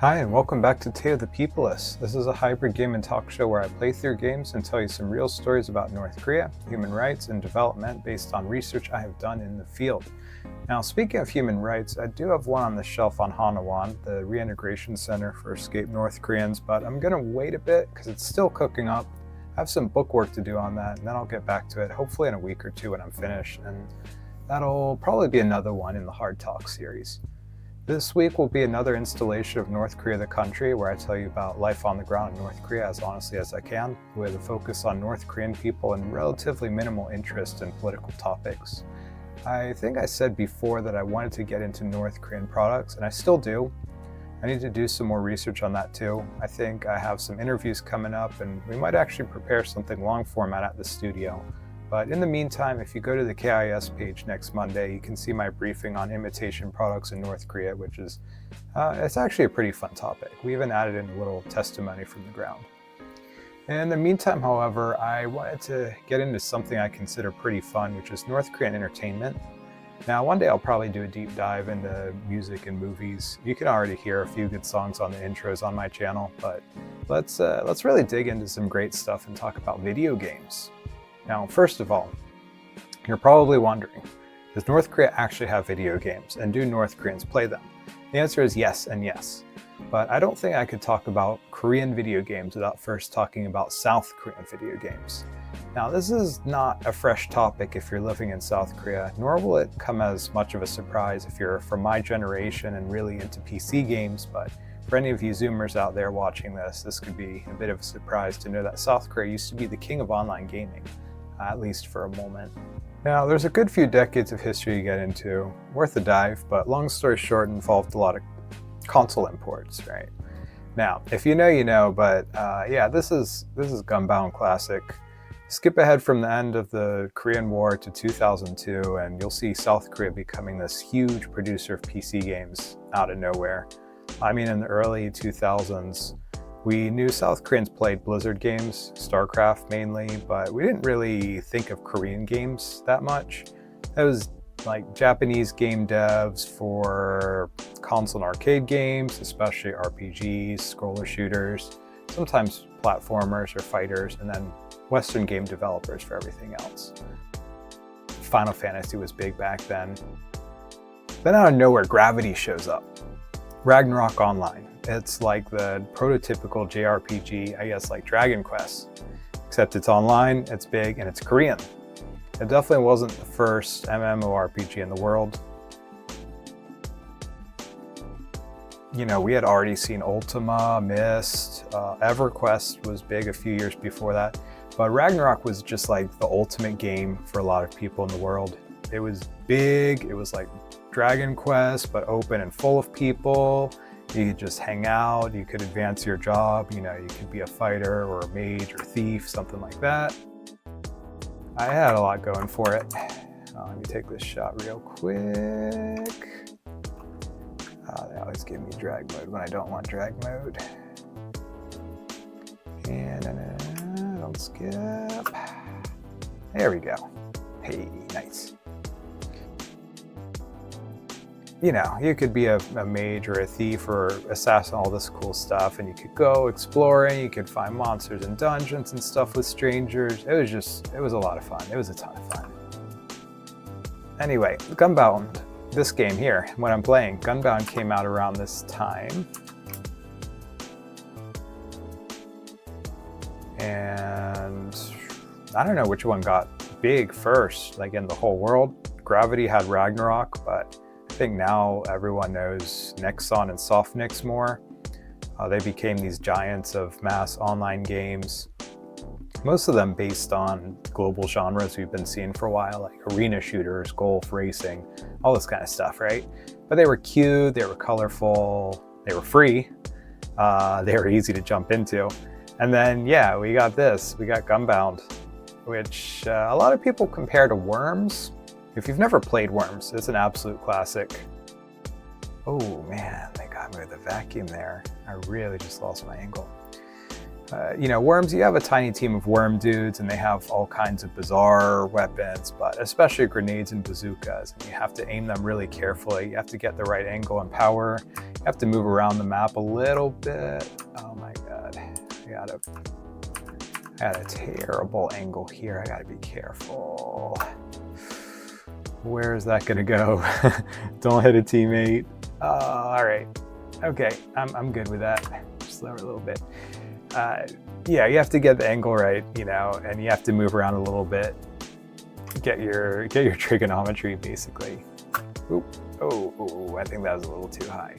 Hi, and welcome back to Tale of the Peopleless. This is a hybrid game and talk show where I play through games and tell you some real stories about North Korea, human rights, and development based on research I have done in the field. Now, speaking of human rights, I do have one on the shelf on Hanawan, the Reintegration Center for Escaped North Koreans, but I'm going to wait a bit because it's still cooking up. I have some book work to do on that, and then I'll get back to it, hopefully in a week or two when I'm finished, and that'll probably be another one in the Hard Talk series. This week will be another installation of North Korea the Country, where I tell you about life on the ground in North Korea as honestly as I can, with a focus on North Korean people and relatively minimal interest in political topics. I think I said before that I wanted to get into North Korean products, and I still do. I need to do some more research on that too. I think I have some interviews coming up, and we might actually prepare something long format at the studio. But in the meantime, if you go to the KIS page next Monday, you can see my briefing on imitation products in North Korea, which is, it's actually a pretty fun topic. We even added in a little testimony from the ground. In the meantime, however, I wanted to get into something I consider pretty fun, which is North Korean entertainment. Now, one day I'll probably do a deep dive into music and movies. You can already hear a few good songs on the intros on my channel, but let's really dig into some great stuff and talk about video games. Now, first of all, you're probably wondering, does North Korea actually have video games, and do North Koreans play them? The answer is yes and yes, but I don't think I could talk about Korean video games without first talking about South Korean video games. Now, this is not a fresh topic if you're living in South Korea, nor will it come as much of a surprise if you're from my generation and really into PC games, but for any of you Zoomers out there watching this could be a bit of a surprise to know that South Korea used to be the king of online gaming. At least for a moment. Now, there's a good few decades of history to get into, worth a dive, but long story short, involved a lot of console imports, right? Now, if you know, you know, but yeah, this is Gunbound Classic. Skip ahead from the end of the Korean War to 2002, and you'll see South Korea becoming this huge producer of PC games out of nowhere. I mean, in the early 2000s, we knew South Koreans played Blizzard games, StarCraft mainly, but we didn't really think of Korean games that much. It was like Japanese game devs for console and arcade games, especially RPGs, scroller shooters, sometimes platformers or fighters, and then Western game developers for everything else. Final Fantasy was big back then. Then out of nowhere, Gravity shows up. Ragnarok Online. It's like the prototypical JRPG, I guess, like Dragon Quest, except it's online, it's big, and it's Korean. It definitely wasn't the first MMORPG in the world. You know, we had already seen Ultima, Myst, EverQuest was big a few years before that, but Ragnarok was just like the ultimate game for a lot of people in the world. It was big, it was like Dragon Quest, but open and full of people. You could just hang out, you could advance your job, you know, you could be a fighter or a mage or thief, something like that. I had a lot going for it. Let me take this shot real quick. They always give me drag mode when I don't want drag mode. And don't skip. There we go. Hey, nice. You know, you could be a mage or a thief or assassin, all this cool stuff, and you could go exploring, you could find monsters in dungeons and stuff with strangers. It was a lot of fun. It was a ton of fun. Anyway, Gunbound, this game here, when I'm playing, Gunbound came out around this time. And I don't know which one got big first, like in the whole world. Gravity had Ragnarok, but I think now everyone knows Nexon and Softnix more. They became these giants of mass online games, most of them based on global genres we've been seeing for a while, like arena shooters, golf, racing, all this kind of stuff, right? But they were cute, they were colorful, they were free, they were easy to jump into. And then, yeah, we got Gunbound, which a lot of people compare to Worms. If you've never played Worms, it's an absolute classic. Oh man, they got me with a vacuum there. I really just lost my angle. Worms, you have a tiny team of worm dudes and they have all kinds of bizarre weapons, but especially grenades and bazookas. And you have to aim them really carefully. You have to get the right angle and power. You have to move around the map a little bit. Oh my God, I got a terrible angle here. I gotta be careful. Where is that gonna go? Don't hit a teammate. All right, okay, I'm good with that. Just lower a little bit. Yeah, you have to get the angle right, and you have to move around a little bit. Get your trigonometry, basically. Oop. Oh, I think that was a little too high.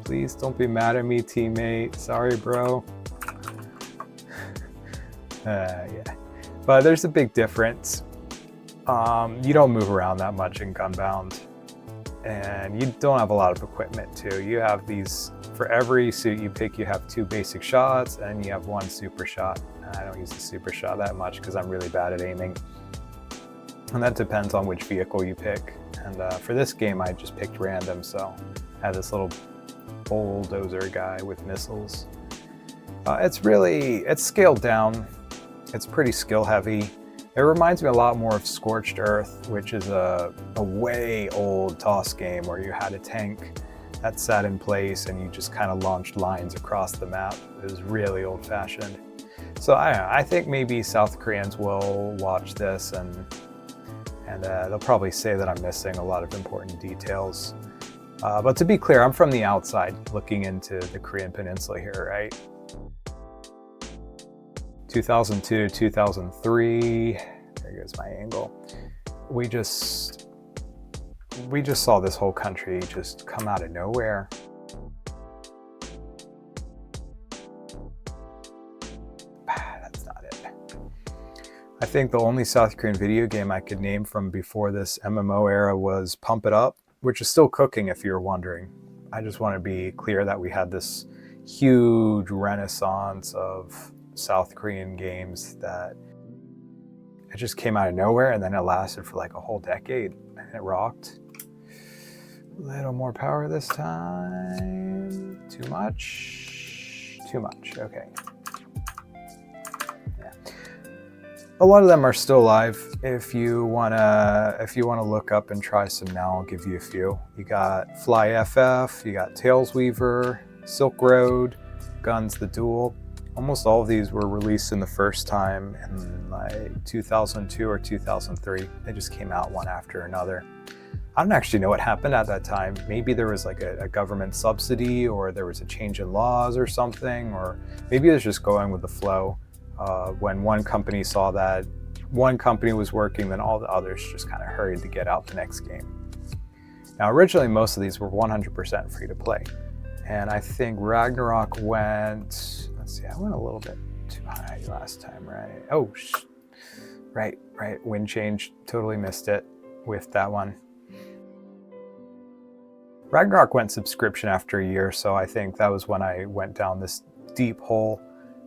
Please don't be mad at me, teammate. Sorry, bro. Yeah. But there's a big difference. You don't move around that much in Gunbound. And you don't have a lot of equipment too. You have these, for every suit you pick, you have 2 basic shots and you have 1 super shot. I don't use the super shot that much because I'm really bad at aiming. And that depends on which vehicle you pick. And for this game, I just picked random, so I have this little bulldozer guy with missiles. It's scaled down. It's pretty skill heavy. It reminds me a lot more of Scorched Earth, which is a way old TOS game where you had a tank that sat in place and you just kind of launched lines across the map. It was really old fashioned. So I think maybe South Koreans will watch this and they'll probably say that I'm missing a lot of important details. But to be clear, I'm from the outside looking into the Korean peninsula here, right? 2002 to 2003, there goes my angle. We just saw this whole country just come out of nowhere. That's not it. I think the only South Korean video game I could name from before this MMO era was Pump It Up, which is still cooking if you're wondering. I just want to be clear that we had this huge renaissance of South Korean games that it just came out of nowhere and then it lasted for like a whole decade and it rocked. A little more power this time. Too much? Too much, okay. Yeah. A lot of them are still alive. If you wanna look up and try some now, I'll give you a few. You got Fly FF, you got Tails Weaver, Silk Road, Guns the Duel. Almost all of these were released in the first time in like 2002 or 2003. They just came out one after another. I don't actually know what happened at that time. Maybe there was like a government subsidy or there was a change in laws or something, or maybe it was just going with the flow. When one company saw that one company was working, then all the others just kind of hurried to get out the next game. Now, originally, most of these were 100% free to play. And I think Ragnarok went, let's see, I went a little bit too high last time, right? Oh, right. Wind change, totally missed it with that one. Ragnarok went subscription after a year, so I think that was when I went down this deep hole.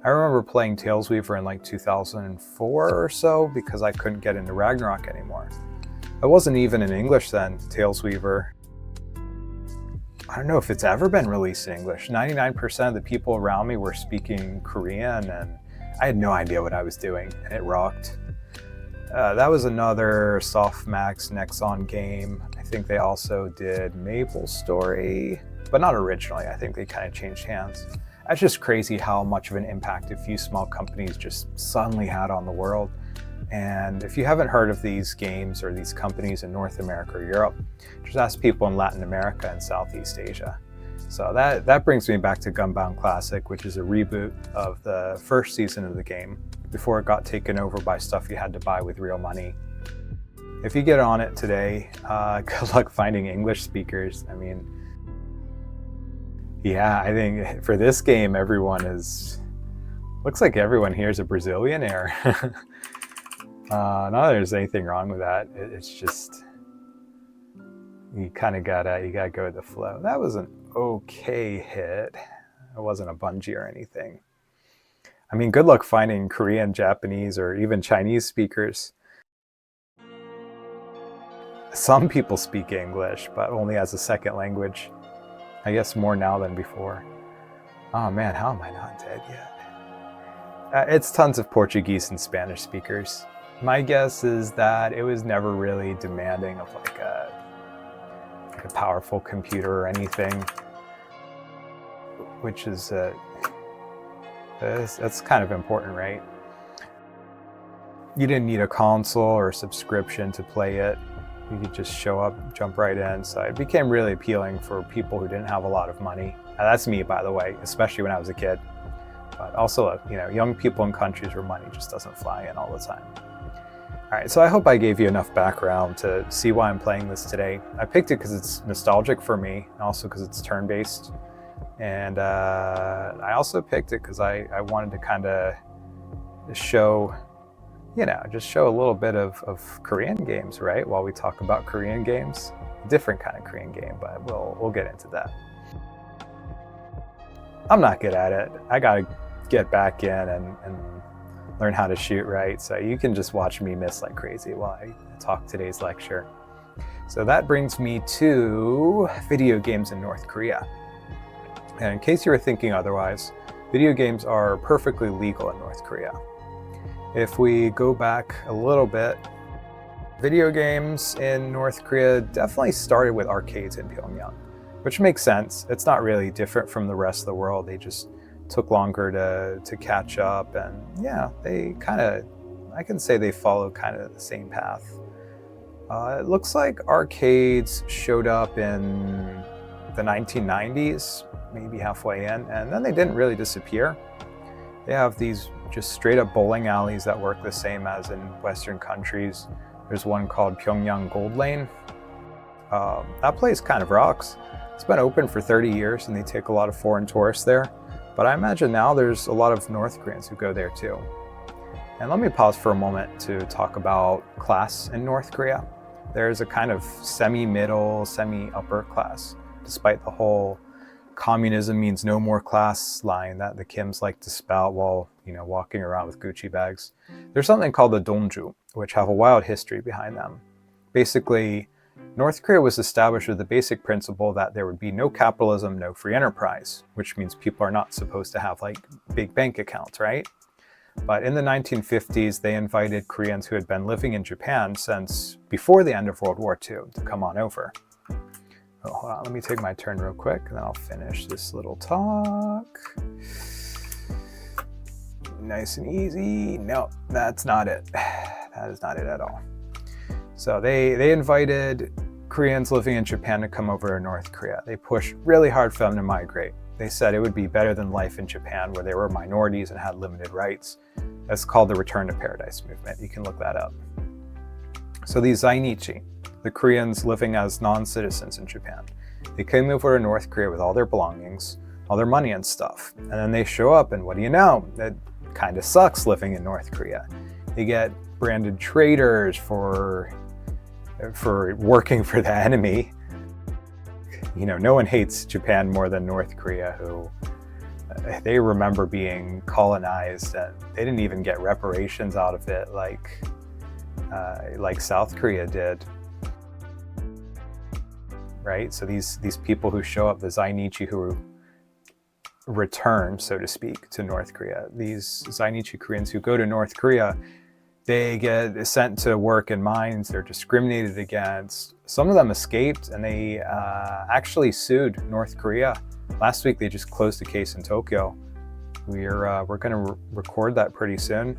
I remember playing Tails Weaver in like 2004 or so because I couldn't get into Ragnarok anymore. It wasn't even in English then, Tails Weaver. I don't know if it's ever been released in English. 99% of the people around me were speaking Korean and I had no idea what I was doing and it rocked. That was another Softmax Nexon game. I think they also did Maple Story, but not originally. I think they kind of changed hands. That's just crazy how much of an impact a few small companies just suddenly had on the world. And if you haven't heard of these games or these companies in North America or Europe, just ask people in Latin America and Southeast Asia. So that brings me back to Gunbound Classic, which is a reboot of the first season of the game before it got taken over by stuff you had to buy with real money. If you get on it today, good luck finding English speakers. I mean, yeah, I think for this game, looks like everyone here is a Brazilianaire. Not that there's anything wrong with that. It's just, you kind of gotta go with the flow. That was an okay hit. It wasn't a bungee or anything. I mean, good luck finding Korean, Japanese, or even Chinese speakers. Some people speak English, but only as a second language. I guess more now than before. Oh man, how am I not dead yet? It's tons of Portuguese and Spanish speakers. My guess is that it was never really demanding of like a powerful computer or anything, which is that's kind of important, right? You didn't need a console or a subscription to play it. You could just show up, jump right in. So it became really appealing for people who didn't have a lot of money. That's me, by the way, especially when I was a kid. But also, young people in countries where money just doesn't fly in all the time. All right, so I hope I gave you enough background to see why I'm playing this today. I picked it because it's nostalgic for me, and also because it's turn-based. And I also picked it because I wanted to kind of show, just show a little bit of Korean games, right? While we talk about Korean games, different kind of Korean game, but we'll get into that. I'm not good at it. I gotta get back in and learn how to shoot right. So you can just watch me miss like crazy while I talk today's lecture. So that brings me to video games in North Korea. And in case you were thinking otherwise, video games are perfectly legal in North Korea. If we go back a little bit, video games in North Korea definitely started with arcades in Pyongyang, which makes sense. It's not really different from the rest of the world. They just took longer to catch up, and yeah, they kind of, I can say they follow kind of the same path. It looks like arcades showed up in the 1990s, maybe halfway in, and then they didn't really disappear. They have these just straight up bowling alleys that work the same as in Western countries. There's one called Pyongyang Gold Lane. That place kind of rocks. It's been open for 30 years and they take a lot of foreign tourists there. But I imagine now there's a lot of North Koreans who go there too. And let me pause for a moment to talk about class in North Korea. There's a kind of semi-middle, semi-upper class, despite the whole communism means no more class line that the Kims like to spout while walking around with Gucci bags. There's something called the Donju, which have a wild history behind them. Basically, North Korea was established with the basic principle that there would be no capitalism, no free enterprise, which means people are not supposed to have like big bank accounts, right? But in the 1950s, they invited Koreans who had been living in Japan since before the end of World War II to come on over. Oh, hold on, let me take my turn real quick and then I'll finish this little talk. Nice and easy. No, that's not it. That is not it at all. So they invited Koreans living in Japan to come over to North Korea. They pushed really hard for them to migrate. They said it would be better than life in Japan where they were minorities and had limited rights. That's called the Return to Paradise movement. You can look that up. So these Zainichi, the Koreans living as non-citizens in Japan, they came over to North Korea with all their belongings, all their money and stuff. And then they show up and what do you know? It kind of sucks living in North Korea. They get branded traitors for working for the enemy. No one hates Japan more than North Korea, who they remember being colonized and they didn't even get reparations out of it like South Korea did. Right? So these people who show up, the Zainichi who return, so to speak, to North Korea, these Zainichi Koreans who go to North Korea, they get sent to work in mines, they're discriminated against. Some of them escaped and they actually sued North Korea. Last week they just closed a case in Tokyo. We're going to record that pretty soon.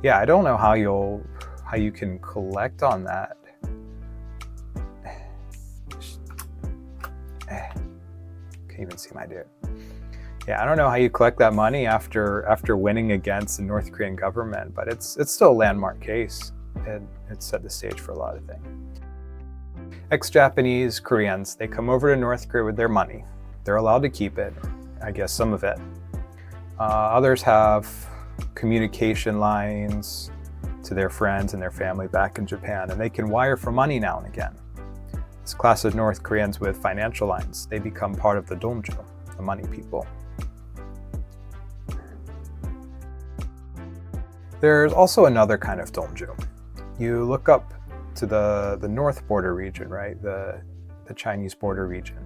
Yeah, I don't know how you can collect on that. Can't even see my dude. Yeah, I don't know how you collect that money after winning against the North Korean government, but it's still a landmark case. It set the stage for a lot of things. Ex-Japanese Koreans, they come over to North Korea with their money. They're allowed to keep it, I guess some of it. Others have communication lines to their friends and their family back in Japan, and they can wire for money now and again. This class of North Koreans with financial lines, they become part of the Donju, the money people. There's also another kind of Donju. You look up to the north border region, right? The Chinese border region.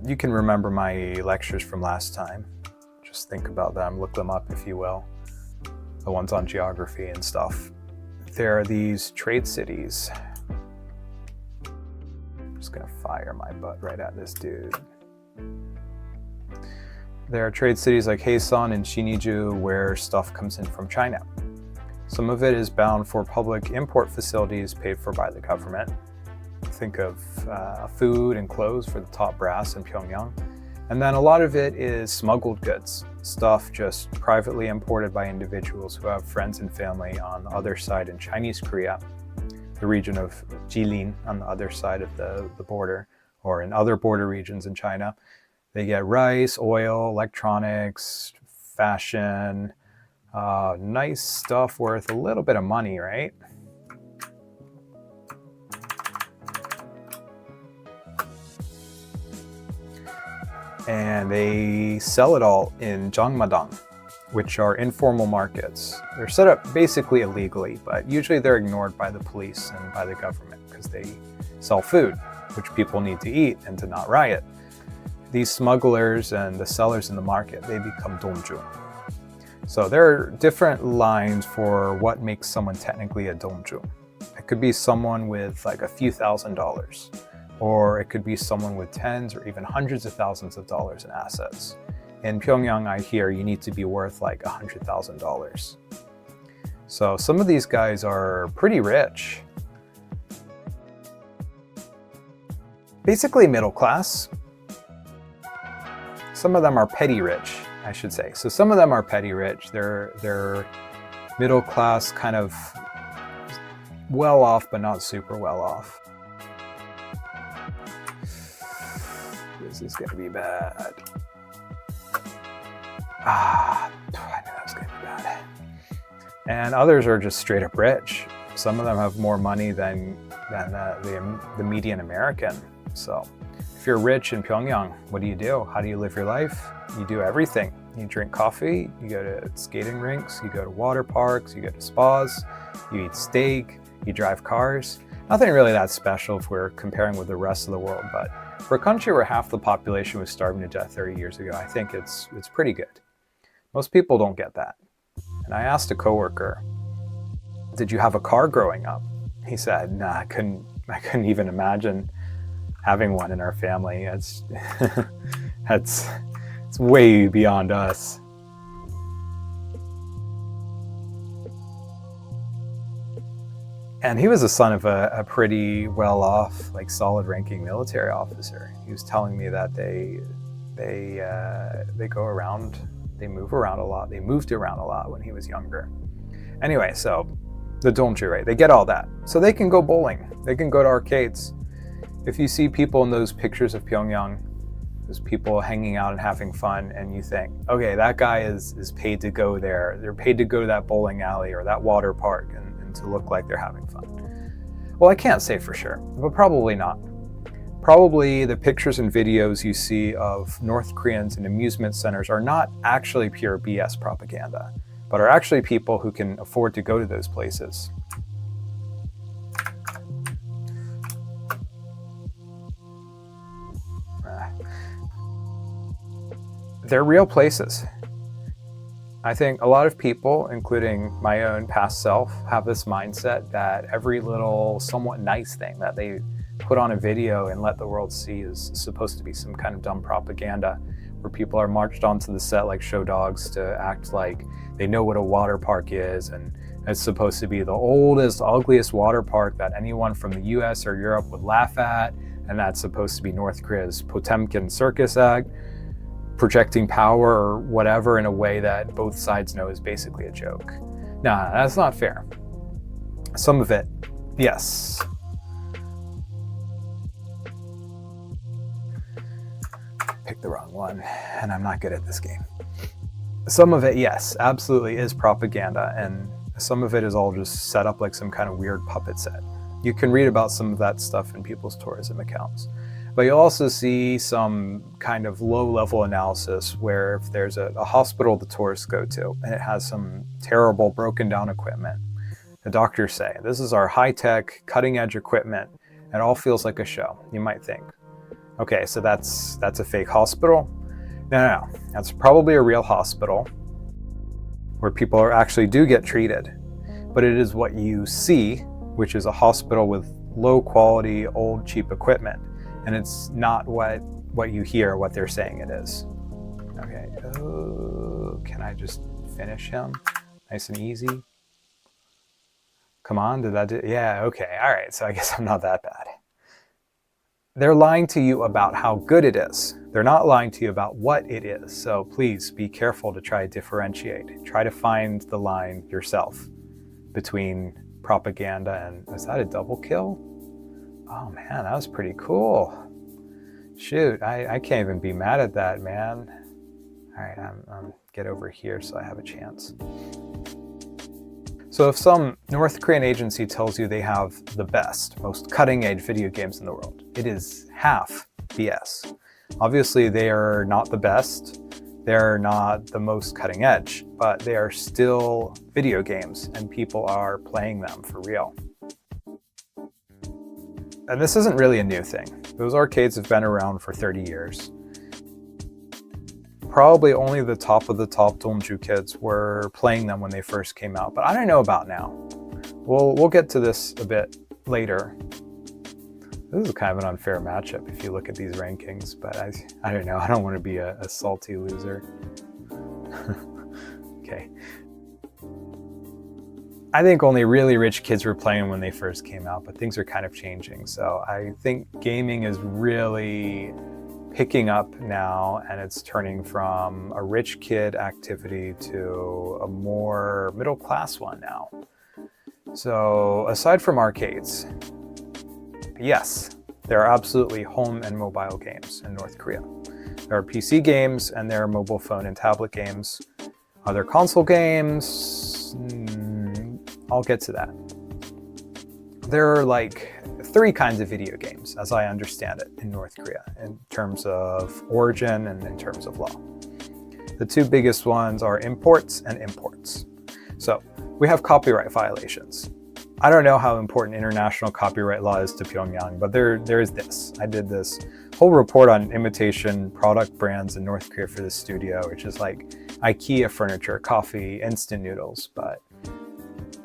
You can remember my lectures from last time. Just think about them, look them up if you will. The ones on geography and stuff. There are these trade cities. I'm just gonna fire my butt right at this dude. There are trade cities like Haesan and Shinjuku where stuff comes in from China. Some of it is bound for public import facilities paid for by the government. Think of food and clothes for the top brass in Pyongyang. And then a lot of it is smuggled goods, stuff just privately imported by individuals who have friends and family on the other side in Chinese Korea, the region of Jilin on the other side of the border, or in other border regions in China. They get rice, oil, electronics, fashion, nice stuff worth a little bit of money, right? And they sell it all in Jangmadang, which are informal markets. They're set up basically illegally, but usually they're ignored by the police and by the government because they sell food, which people need to eat and to not riot. These smugglers and the sellers in the market, they become dongju. So there are different lines for what makes someone technically a dongju. It could be someone with like a few $1,000s. Or it could be someone with tens or even hundreds of thousands of dollars in assets. In Pyongyang, I hear you need to be worth like $100,000. So some of these guys are pretty rich. Basically middle class. Some of them are petty rich, I should say. So some of them are petty rich. They're middle class, kind of well off, but not super well off. This is gonna be bad. I knew that was gonna be bad. And others are just straight up rich. Some of them have more money than the median American. So if you're rich in Pyongyang, what do? How do you live your life? You do everything. You drink coffee, you go to skating rinks, you go to water parks, you go to spas, you eat steak, you drive cars. Nothing really that special if we're comparing with the rest of the world, but for a country where half the population was starving to death 30 years ago, I think it's pretty good. Most people don't get that. And I asked a coworker, did you have a car growing up? He said, nah, I couldn't even imagine having one in our family. It's way beyond us. And he was the son of a pretty well-off, like solid-ranking military officer. He was telling me that they go around, they move around a lot. They moved around a lot when he was younger. Anyway, so the dongju, right? They get all that, so they can go bowling. They can go to arcades. If you see people in those pictures of Pyongyang, those people hanging out and having fun, and you think, okay, that guy is paid to go there. They're paid to go to that bowling alley or that water park and to look like they're having fun. Well, I can't say for sure, but probably not. Probably the pictures and videos you see of North Koreans in amusement centers are not actually pure BS propaganda, but are actually people who can afford to go to those places. They're real places. I think a lot of people, including my own past self, have this mindset that every little somewhat nice thing that they put on a video and let the world see is supposed to be some kind of dumb propaganda where people are marched onto the set like show dogs to act like they know what a water park is, and it's supposed to be the oldest, ugliest water park that anyone from the US or Europe would laugh at, and that's supposed to be North Korea's Potemkin circus act, projecting power or whatever in a way that both sides know is basically a joke. Nah, that's not fair. Some of it, yes. Picked the wrong one, and I'm not good at this game. Some of it, yes, absolutely is propaganda, and some of it is all just set up like some kind of weird puppet set. You can read about some of that stuff in people's tourism accounts. But you'll also see some kind of low-level analysis where if there's a hospital the tourists go to and it has some terrible broken down equipment, the doctors say, this is our high-tech, cutting-edge equipment. It all feels like a show. You might think, Okay, so that's a fake hospital? No, that's probably a real hospital where people actually do get treated. But it is what you see, which is a hospital with low quality, old, cheap equipment. And it's not what you hear, what they're saying it is. Okay, oh, can I just finish him? Nice and easy. Come on, did that do? Yeah, okay, all right, so I guess I'm not that bad. They're lying to you about how good it is. They're not lying to you about what it is. So please be careful to try to differentiate. Try to find the line yourself between propaganda and, is that a double kill? Oh man, that was pretty cool. Shoot, I can't even be mad at that, man. All right, I'm get over here so I have a chance. So if some North Korean agency tells you they have the best, most cutting-edge video games in the world, it is half BS. Obviously, they are not the best, they're not the most cutting edge, but they are still video games and people are playing them for real. And this isn't really a new thing. Those arcades have been around for 30 years. Probably only the top of the top Donju kids were playing them when they first came out, but I don't know about now. We'll get to this a bit later. This is kind of an unfair matchup if you look at these rankings, but I don't know. I don't want to be a salty loser. Okay. I think only really rich kids were playing when they first came out, but things are kind of changing. So I think gaming is really picking up now, and it's turning from a rich kid activity to a more middle class one now. So aside from arcades, yes, there are absolutely home and mobile games in North Korea. There are PC games and there are mobile phone and tablet games. Are there console games? I'll get to that. There are like 3 kinds of video games, as I understand it, in North Korea, in terms of origin and in terms of law. The 2 biggest ones are imports and imports. So we have copyright violations. I don't know how important international copyright law is to Pyongyang, but there is this. I did this whole report on imitation product brands in North Korea for this studio, which is like IKEA furniture, coffee, instant noodles, but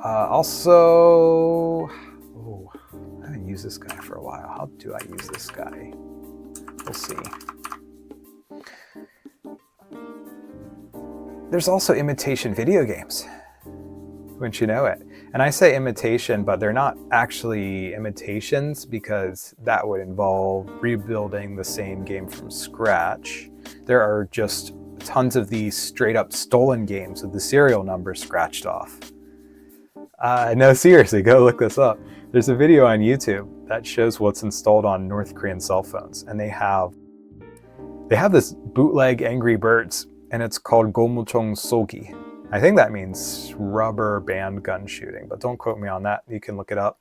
also, oh, I haven't used this guy for a while. How do I use this guy? We'll see. There's also imitation video games, wouldn't you know it? And I say imitation, but they're not actually imitations because that would involve rebuilding the same game from scratch. There are just tons of these straight up stolen games with the serial number scratched off. No, seriously, go look this up. There's a video on YouTube that shows what's installed on North Korean cell phones, and they have this bootleg Angry Birds, and it's called Gomuchong Sogi. I think that means rubber band gun shooting, but don't quote me on that. You can look it up.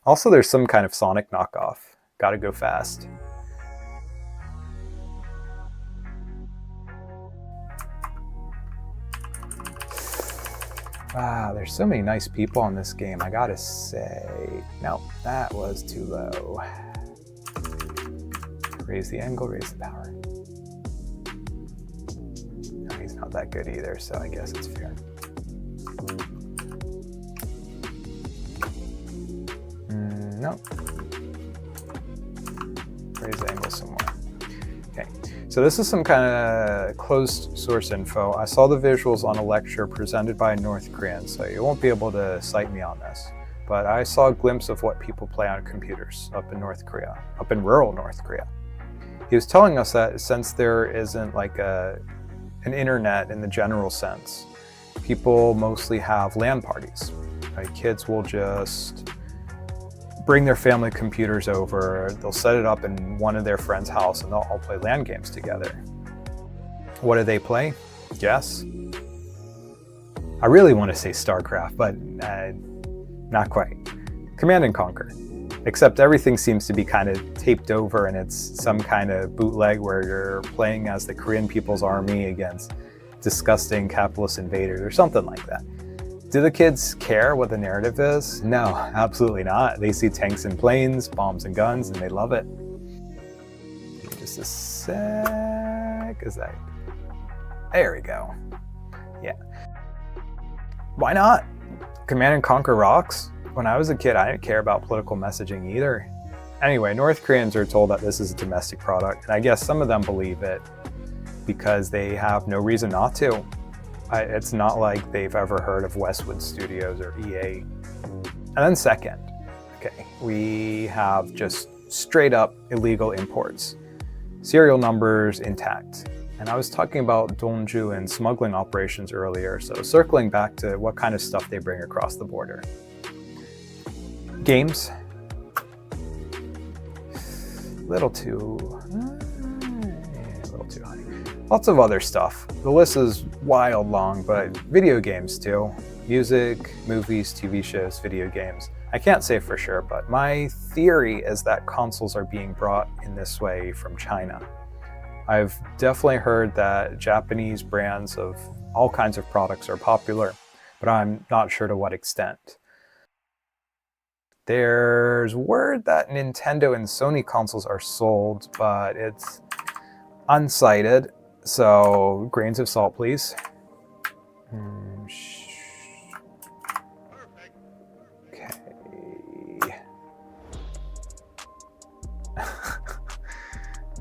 Also, there's some kind of Sonic knockoff. Gotta go fast. Wow, there's so many nice people in this game, I gotta say. No, that was too low. Raise the angle, raise the power. No, he's not that good either, so I guess it's fair. No. Raise the angle some more. Okay, so this is some kind of closed source info. I saw the visuals on a lecture presented by a North Korean, so you won't be able to cite me on this. But I saw a glimpse of what people play on computers up in North Korea, up in rural North Korea. He was telling us that since there isn't like an internet in the general sense, people mostly have LAN parties. Right? Kids will just bring their family computers over, they'll set it up in one of their friends' house and they'll all play LAN games together. What do they play? Guess? I really want to say StarCraft, but not quite. Command and Conquer. Except everything seems to be kind of taped over and it's some kind of bootleg where you're playing as the Korean People's Army against disgusting capitalist invaders or something like that. Do the kids care what the narrative is? No, absolutely not. They see tanks and planes, bombs and guns, and they love it. Just a sec. Is that... There we go. Yeah. Why not? Command and Conquer rocks. When I was a kid, I didn't care about political messaging either. Anyway, North Koreans are told that this is a domestic product, and I guess some of them believe it because they have no reason not to. It's not like they've ever heard of Westwood Studios or EA. And then second, okay, we have just straight up illegal imports. Serial numbers intact. And I was talking about Dongju and smuggling operations earlier, so circling back to what kind of stuff they bring across the border. Games. A little too high. Lots of other stuff. The list is wild long, but video games too. Music, movies, TV shows, video games. I can't say for sure, but my theory is that consoles are being brought in this way from China. I've definitely heard that Japanese brands of all kinds of products are popular, but I'm not sure to what extent. There's word that Nintendo and Sony consoles are sold, but it's unsighted, so grains of salt, please. Okay.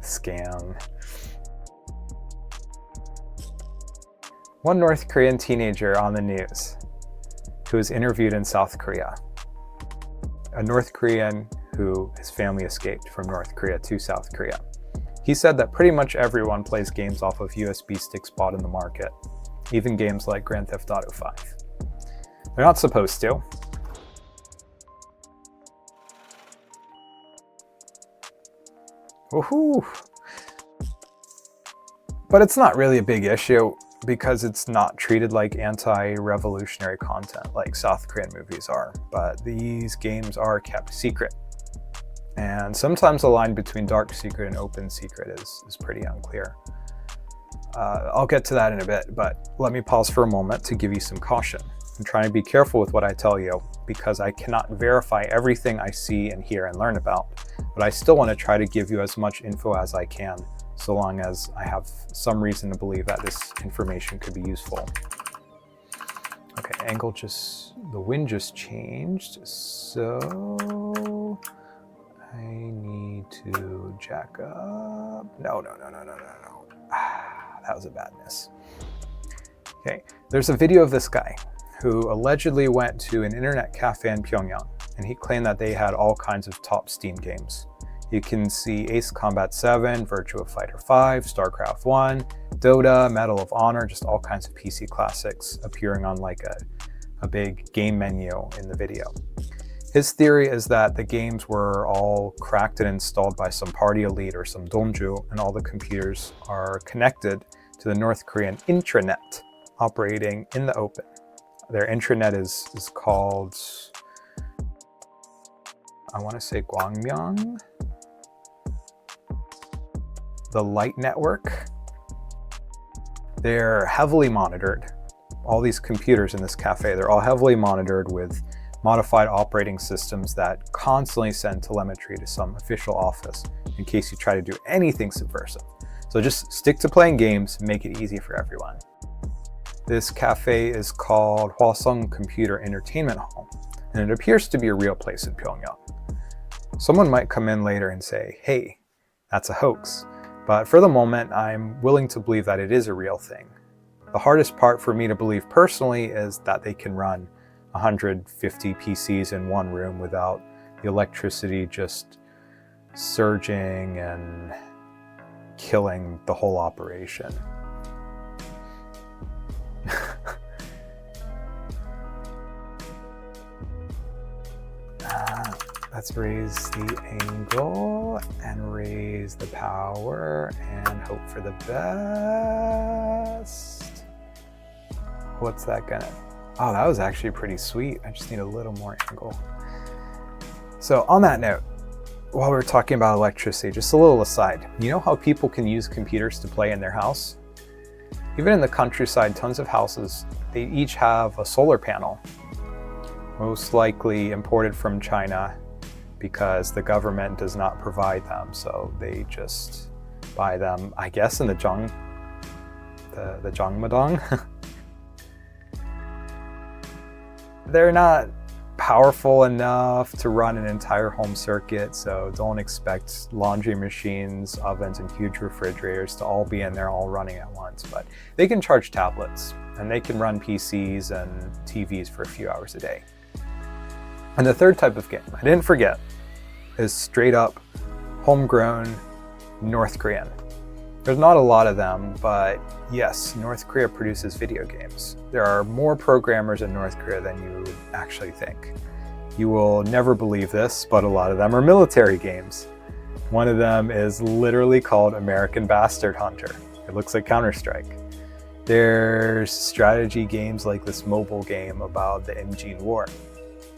Scam. One North Korean teenager on the news who was interviewed in South Korea. A North Korean who his family escaped from North Korea to South Korea. He said that pretty much everyone plays games off of USB sticks bought in the market, even games like Grand Theft Auto 5. They're not supposed to. Woohoo! But it's not really a big issue because it's not treated like anti-revolutionary content like South Korean movies are, but these games are kept secret. And sometimes the line between dark secret and open secret is pretty unclear. I'll get to that in a bit, but let me pause for a moment to give you some caution. I'm trying to be careful with what I tell you because I cannot verify everything I see and hear and learn about, but I still want to try to give you as much info as I can, so long as I have some reason to believe that this information could be useful. Okay, the wind just changed, so I need to jack up. No. That was a bad miss. Okay, there's a video of this guy who allegedly went to an internet cafe in Pyongyang, and he claimed that they had all kinds of top Steam games. You can see Ace Combat 7, Virtua Fighter 5, StarCraft 1, Dota, Medal of Honor, just all kinds of PC classics appearing on like a big game menu in the video. His theory is that the games were all cracked and installed by some party elite or some Dongju, and all the computers are connected to the North Korean intranet operating in the open. Their intranet is called, I want to say Gwangmyeong, the Light Network. They're heavily monitored. All these computers in this cafe, they're all heavily monitored with modified operating systems that constantly send telemetry to some official office in case you try to do anything subversive. So just stick to playing games, make it easy for everyone. This cafe is called Hwasong Computer Entertainment Hall, and it appears to be a real place in Pyongyang. Someone might come in later and say, hey, that's a hoax. But for the moment, I'm willing to believe that it is a real thing. The hardest part for me to believe personally is that they can run 150 PCs in one room without the electricity just surging and killing the whole operation. Let's raise the angle and raise the power and hope for the best. What's that gonna? Oh, that was actually pretty sweet. I just need a little more angle. So on that note, while we're talking about electricity, just a little aside. You know how people can use computers to play in their house? Even in the countryside, tons of houses, they each have a solar panel, most likely imported from China because the government does not provide them. So they just by them, I guess in the Zhangmadong. They're not powerful enough to run an entire home circuit, so don't expect laundry machines, ovens, and huge refrigerators to all be in there all running at once. But they can charge tablets, and they can run PCs and TVs for a few hours a day. And the third type of game, I didn't forget, is straight up homegrown North Korean. There's not a lot of them, but yes, North Korea produces video games. There are more programmers in North Korea than you would actually think. You will never believe this, but a lot of them are military games. One of them is literally called American Bastard Hunter. It looks like Counter-Strike. There's strategy games like this mobile game about the Imjin War.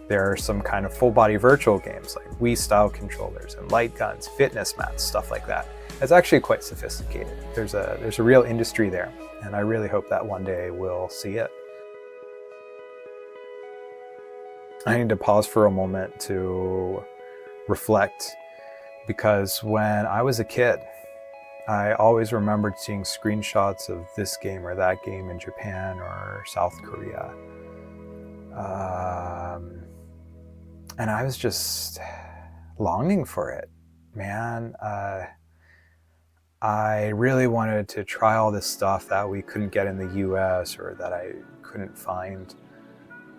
There are some kind of full-body virtual games like Wii-style controllers and light guns, fitness mats, stuff like that. It's actually quite sophisticated. There's a real industry there, and I really hope that one day we'll see it. I need to pause for a moment to reflect, because when I was a kid, I always remembered seeing screenshots of this game or that game in Japan or South Korea. And I was just longing for it, man. I really wanted to try all this stuff that we couldn't get in the US or that I couldn't find.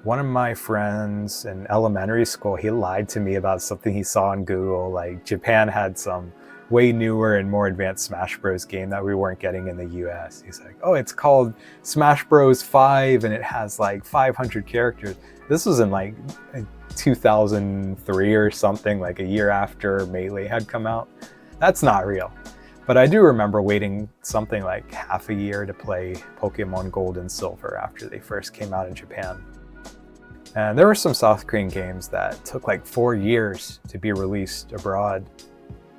One of my friends in elementary school, he lied to me about something he saw on Google, like Japan had some way newer and more advanced Smash Bros game that we weren't getting in the US. He's like, oh, it's called Smash Bros 5 and it has like 500 characters. This was in like 2003 or something, like a year after Melee had come out. That's not real. But I do remember waiting something like half a year to play Pokemon Gold and Silver after they first came out in Japan. And there were some South Korean games that took like 4 years to be released abroad.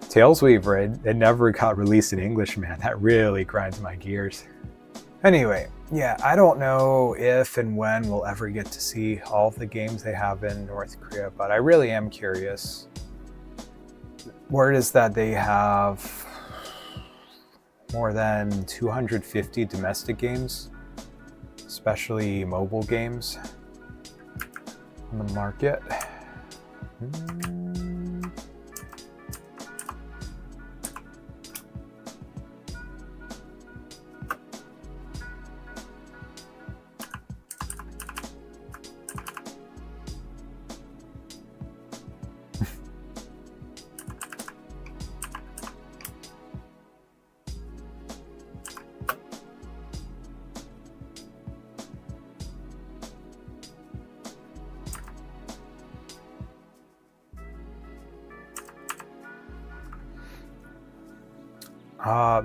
Tails Weaver, it never got released in English, man. That really grinds my gears. Anyway, yeah, I don't know if and when we'll ever get to see all of the games they have in North Korea, but I really am curious. Word is that they have more than 250 domestic games, especially mobile games, on the market.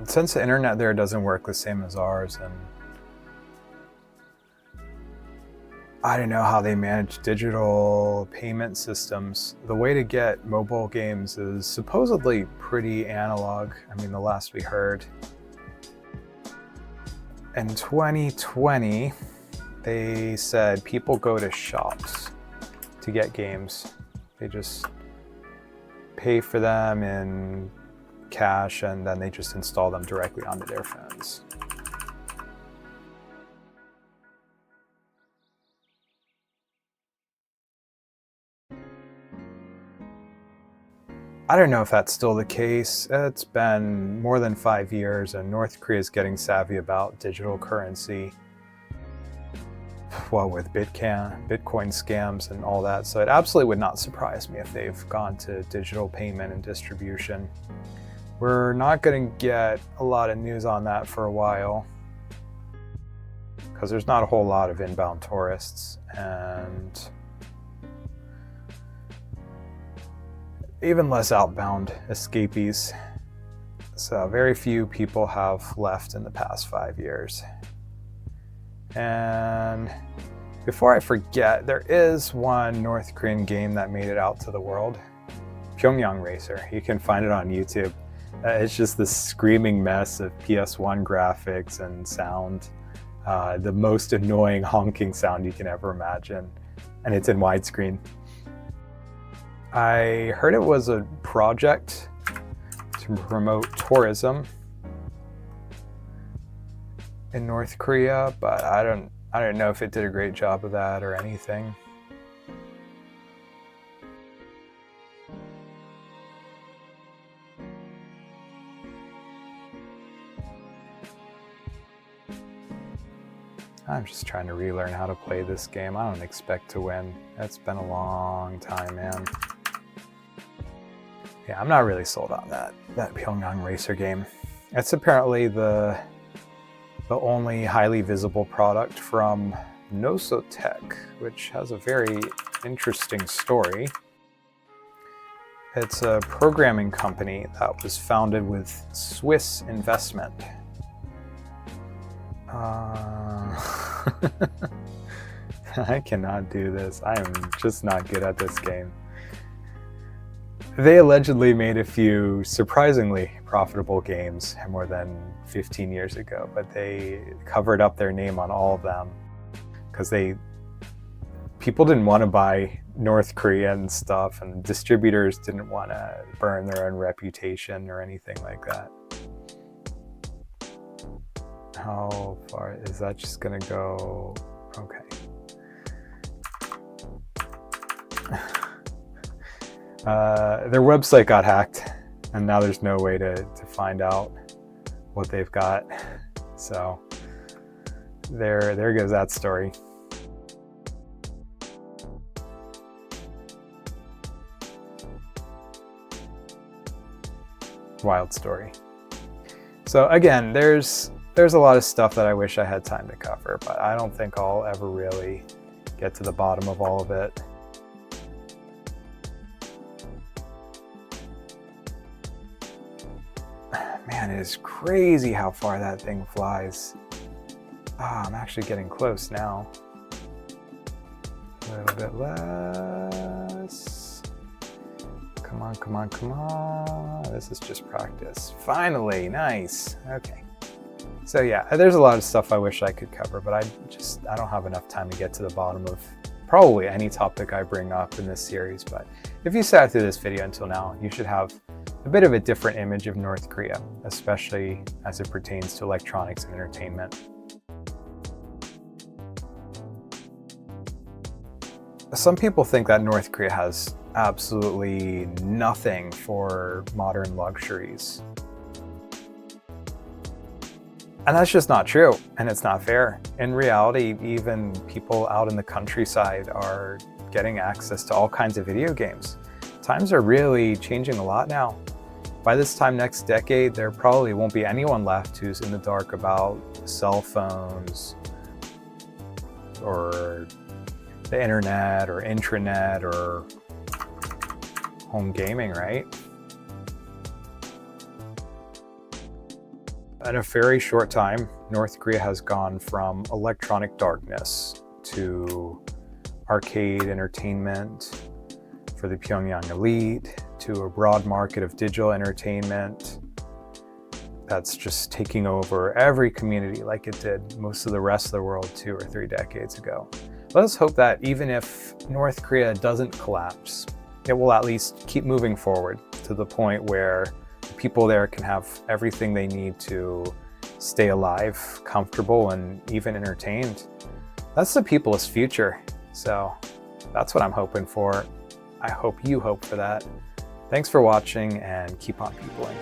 Since the internet there doesn't work the same as ours, and I don't know how they manage digital payment systems, the way to get mobile games is supposedly pretty analog. I mean, the last we heard. In 2020, they said people go to shops to get games. They just pay for them in cash, and then they just install them directly onto their phones. I don't know if that's still the case. It's been more than 5 years, and North Korea is getting savvy about digital currency. Well, with Bitcoin scams and all that, so it absolutely would not surprise me if they've gone to digital payment and distribution. We're not going to get a lot of news on that for a while because there's not a whole lot of inbound tourists, and even less outbound escapees. So very few people have left in the past 5 years. And before I forget, there is one North Korean game that made it out to the world, Pyongyang Racer. You can find it on YouTube. It's just this screaming mess of PS1 graphics and sound, the most annoying honking sound you can ever imagine, and it's in widescreen. I heard it was a project to promote tourism in North Korea, but I don't know if it did a great job of that or anything. I'm just trying to relearn how to play this game. I don't expect to win. It's been a long time, man. Yeah, I'm not really sold on that Pyongyang Racer game. It's apparently the only highly visible product from Nosotech, which has a very interesting story. It's a programming company that was founded with Swiss investment. I cannot do this. I am just not good at this game. They allegedly made a few surprisingly profitable games more than 15 years ago, but they covered up their name on all of them because people didn't want to buy North Korean stuff, and distributors didn't want to burn their own reputation or anything like that. How far is that just gonna go? Okay. Their website got hacked, and now there's no way to find out what they've got. So there goes that story. Wild story. So again, there's a lot of stuff that I wish I had time to cover, but I don't think I'll ever really get to the bottom of all of it. Man, it is crazy how far that thing flies. I'm actually getting close now. A little bit less. Come on, come on, come on. This is just practice. Finally, nice. Okay. So yeah, there's a lot of stuff I wish I could cover, but I don't have enough time to get to the bottom of probably any topic I bring up in this series. But if you sat through this video until now, you should have a bit of a different image of North Korea, especially as it pertains to electronics and entertainment. Some people think that North Korea has absolutely nothing for modern luxuries. And that's just not true, and it's not fair. In reality, even people out in the countryside are getting access to all kinds of video games. Times are really changing a lot now. By this time next decade, there probably won't be anyone left who's in the dark about cell phones or the internet or intranet or home gaming, right? In a very short time, North Korea has gone from electronic darkness to arcade entertainment for the Pyongyang elite, to a broad market of digital entertainment that's just taking over every community like it did most of the rest of the world 2 or 3 decades ago. Let us hope that even if North Korea doesn't collapse, it will at least keep moving forward to the point where the people there can have everything they need to stay alive, comfortable, and even entertained. That's the people's future. So that's what I'm hoping for. I hope you hope for that. Thanks for watching, and keep on peopling.